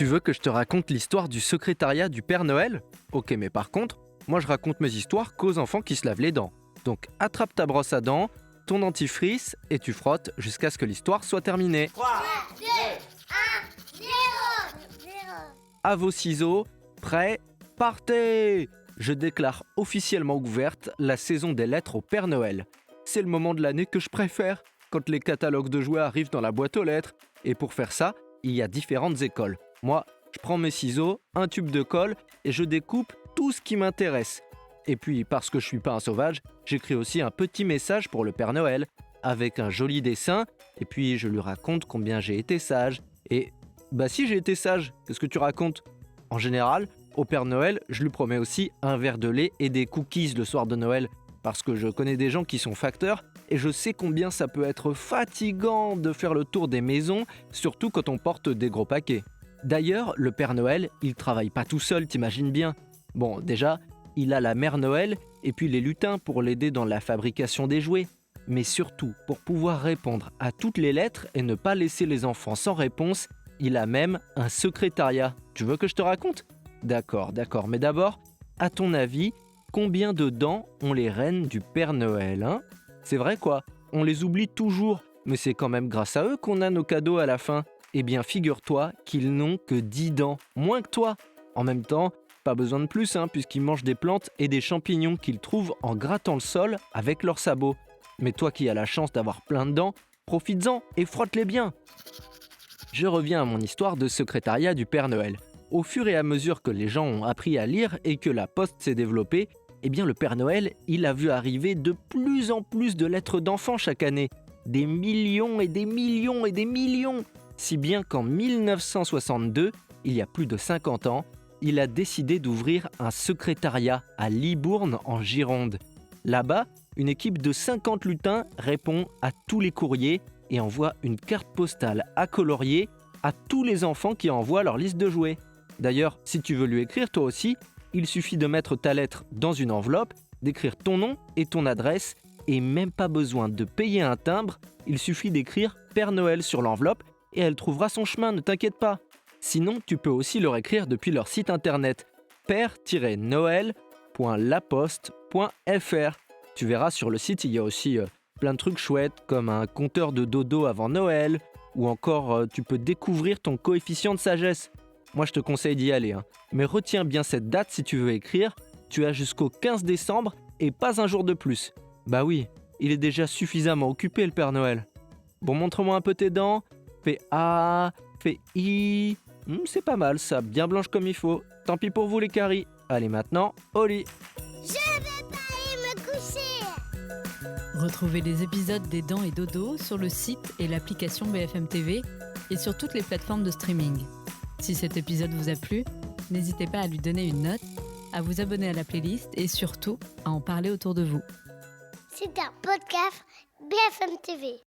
Tu veux que je te raconte l'histoire du secrétariat du Père Noël ? Ok, mais par contre, moi je raconte mes histoires qu'aux enfants qui se lavent les dents. Donc attrape ta brosse à dents, ton dentifrice et tu frottes jusqu'à ce que l'histoire soit terminée. 3, 2, 1, 0. À vos ciseaux, prêts, partez ! Je déclare officiellement ouverte la saison des lettres au Père Noël. C'est le moment de l'année que je préfère, quand les catalogues de jouets arrivent dans la boîte aux lettres. Et pour faire ça, il y a différentes écoles. Moi, je prends mes ciseaux, un tube de colle et je découpe tout ce qui m'intéresse. Et puis, parce que je suis pas un sauvage, j'écris aussi un petit message pour le Père Noël, avec un joli dessin, et puis je lui raconte combien j'ai été sage. Et, si j'ai été sage, qu'est-ce que tu racontes ? En général, au Père Noël, je lui promets aussi un verre de lait et des cookies le soir de Noël, parce que je connais des gens qui sont facteurs, et je sais combien ça peut être fatigant de faire le tour des maisons, surtout quand on porte des gros paquets. D'ailleurs, le Père Noël, il travaille pas tout seul, t'imagines bien. Bon, déjà, il a la Mère Noël et puis les lutins pour l'aider dans la fabrication des jouets. Mais surtout, pour pouvoir répondre à toutes les lettres et ne pas laisser les enfants sans réponse, il a même un secrétariat. Tu veux que je te raconte ? D'accord, mais d'abord, à ton avis, combien de dents ont les reines du Père Noël, hein ? C'est vrai quoi, on les oublie toujours, mais c'est quand même grâce à eux qu'on a nos cadeaux à la fin. Eh bien, figure-toi qu'ils n'ont que 10 dents, moins que toi. En même temps, pas besoin de plus, puisqu'ils mangent des plantes et des champignons qu'ils trouvent en grattant le sol avec leurs sabots. Mais toi qui as la chance d'avoir plein de dents, profites-en et frotte-les bien. Je reviens à mon histoire de secrétariat du Père Noël. Au fur et à mesure que les gens ont appris à lire et que la poste s'est développée, le Père Noël, il a vu arriver de plus en plus de lettres d'enfants chaque année. Des millions et des millions et des millions. Si bien qu'en 1962, il y a plus de 50 ans, il a décidé d'ouvrir un secrétariat à Libourne en Gironde. Là-bas, une équipe de 50 lutins répond à tous les courriers et envoie une carte postale à colorier à tous les enfants qui envoient leur liste de jouets. D'ailleurs, si tu veux lui écrire toi aussi, il suffit de mettre ta lettre dans une enveloppe, d'écrire ton nom et ton adresse et même pas besoin de payer un timbre, il suffit d'écrire Père Noël sur l'enveloppe et elle trouvera son chemin, ne t'inquiète pas. Sinon, tu peux aussi leur écrire depuis leur site internet père-noël.laposte.fr. Tu verras sur le site, il y a aussi plein de trucs chouettes comme un compteur de dodo avant Noël ou encore tu peux découvrir ton coefficient de sagesse. Moi, je te conseille d'y aller, mais retiens bien cette date si tu veux écrire. Tu as jusqu'au 15 décembre et pas un jour de plus. Bah oui, il est déjà suffisamment occupé le Père Noël. Bon, montre-moi un peu tes dents. Fais A, fais I. C'est pas mal ça, bien blanche comme il faut. Tant pis pour vous les caries. Allez maintenant, au lit. Je vais pas aller me coucher. Retrouvez les épisodes des Dents et Dodo sur le site et l'application BFM TV et sur toutes les plateformes de streaming. Si cet épisode vous a plu, n'hésitez pas à lui donner une note, à vous abonner à la playlist et surtout à en parler autour de vous. C'est un podcast BFM TV.